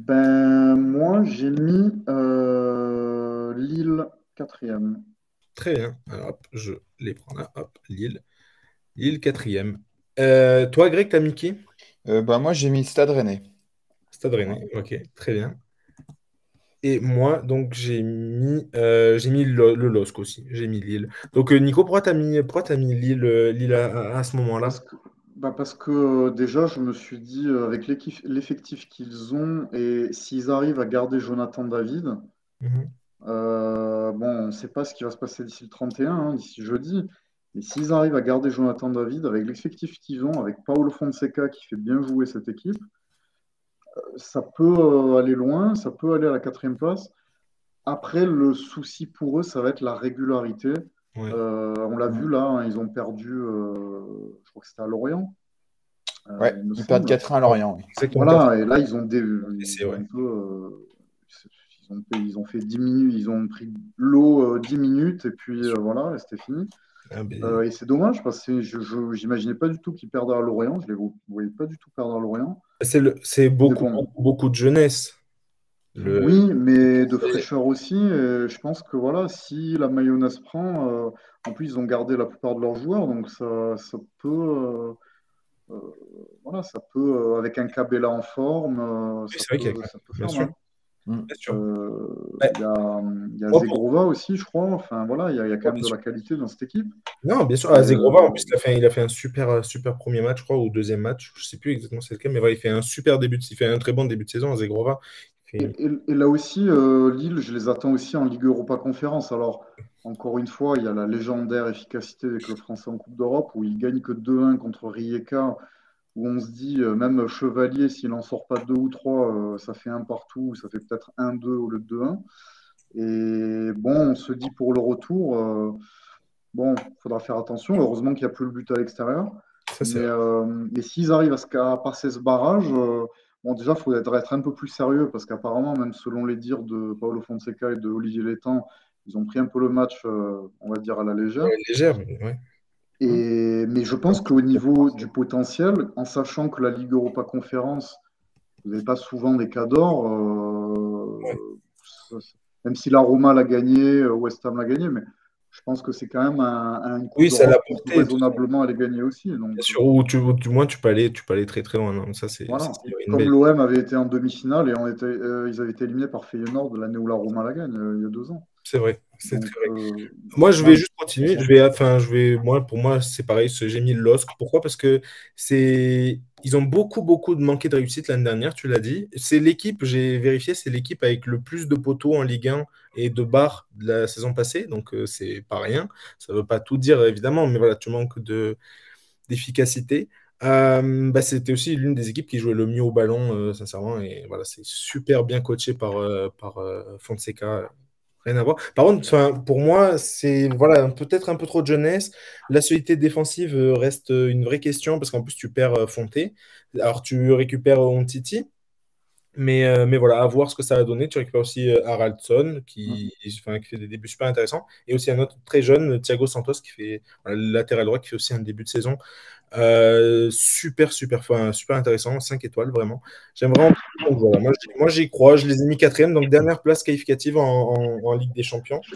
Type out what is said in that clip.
Ben, moi, j'ai mis Lille quatrième. Très bien. Alors, hop, je les prends là. Hop, Lille. Lille, quatrième. Toi, Greg, t'as mis qui? Moi, j'ai mis Stade Rennais. Stade Voilà. Rennais. Ok, très bien. Et moi, donc, j'ai mis le LOSC aussi. J'ai mis Lille. Donc, Nico, pourquoi t'as mis Lille, Lille à ce moment-là? Parce que, parce que déjà, je me suis dit, avec l'effectif qu'ils ont, et s'ils arrivent à garder Jonathan David, Mhm. bon, on ne sait pas ce qui va se passer d'ici le 31, hein, d'ici jeudi, mais s'ils arrivent à garder Jonathan David, avec l'effectif qu'ils ont, avec Paulo Fonseca qui fait bien jouer cette équipe, ça peut aller loin, ça peut aller à la quatrième place. Après, le souci pour eux, ça va être la régularité. Ouais. On l'a vu Mm. là, hein, ils ont perdu, je crois que c'était à Lorient, Ouais, il me ils perdent semble. 4-1 à Ouais. Lorient. Oui. Exactement, 4. Voilà, et là, C'est ils ont ouais. un peu, ils ont fait 10 minutes, ils ont pris l'eau 10 minutes, et puis voilà, et c'était fini. Ah, ben, Et c'est dommage, parce que j'imaginais pas du tout qu'ils perdaient à Lorient, je les voyais pas du tout perdre à Lorient. c'est Mais beaucoup, bon, beaucoup, beaucoup de jeunesse. Le... oui, mais de fraîcheur aussi. Je pense que voilà, si la mayonnaise prend, en plus ils ont gardé la plupart de leurs joueurs, donc ça peut, euh, voilà, ça peut avec un Cabella en forme, Oui, c'est vrai qu'il y a ça peut bien faire sûr, mal. Mm. bien sûr. Ouais, Il y a moi, Zegrova aussi, je crois. Enfin voilà, il y a quand même de la qualité dans cette équipe. non, bien sûr. Et, Ah, Zegrova, en plus, il a fait un super, super premier match, je crois, ou deuxième match. Je sais plus exactement c'est lequel, mais voilà, il fait un super début il fait un très bon début de saison à Zegrova. Il fait et là aussi, Lille, je les attends aussi en Ligue Europa Conférence. Alors, encore une fois, il y a la légendaire efficacité des clubs français en Coupe d'Europe, où ils gagnent que 2-1 contre Rijeka, où on se dit, même Chevalier, s'il n'en sort pas deux ou trois, ça fait un partout, ça fait peut-être 1-2 au lieu de 2-1. Et bon, on se dit pour le retour, bon, il faudra faire attention. Heureusement qu'il n'y a plus le but à l'extérieur. ça, c'est Mais s'ils arrivent à passer ce barrage, bon, déjà, il faut être un peu plus sérieux parce qu'apparemment, même selon les dires de Paulo Fonseca et de Olivier Létang, ils ont pris un peu le match, on va dire, à la légère. légère, mais ouais. Mais je pense qu'au niveau du potentiel, en sachant que la Ligue Europa Conférence, vous n'avez pas souvent des cas d'or, Ouais. même si la Roma l'a gagné, West Ham l'a gagné, mais je pense que c'est quand même une Coupe Oui, ça l'a d'Europe qu'on peut porté, de toute façon. raisonnablement aller gagner aussi. Donc Bien sûr, ou du moins, tu peux aller très, très loin. Non, ça, voilà. c'est une Comme belle. l'OM avait été en demi-finale et ils avaient été éliminés par Feyenoord l'année où la Roma la gagne, il y a 2 ans. C'est vrai, c'est Donc très vrai. Moi, je vais voilà. juste continuer. Moi, pour moi, c'est pareil. J'ai mis le LOSC. Pourquoi? Parce que ils ont beaucoup, beaucoup de manqué de réussite l'année dernière. Tu l'as dit. C'est l'équipe. J'ai vérifié. C'est l'équipe avec le plus de poteaux en Ligue 1 et de barres de la saison passée. Donc, c'est pas rien. Ça veut pas tout dire évidemment, mais voilà, tu manques d'efficacité. C'était aussi l'une des équipes qui jouait le mieux au ballon, sincèrement. Et voilà, c'est super bien coaché par Fonseca. Rien à voir. Par contre, enfin, pour moi, c'est voilà, peut-être un peu trop de jeunesse. La solidité défensive reste une vraie question parce qu'en plus, tu perds Fonté. Alors, tu récupères Titi, mais voilà, à voir ce que ça va donner. Tu récupères aussi Haraldson qui fait des débuts super intéressants. Et aussi un autre très jeune, Thiago Santos, qui fait voilà, le latéral droit, qui fait aussi un début de saison super, super, enfin, super intéressant. 5 étoiles, vraiment. J'aime vraiment. Donc, voilà, moi, j'y crois. Je les ai mis quatrième. Donc, dernière place qualificative en Ligue des Champions.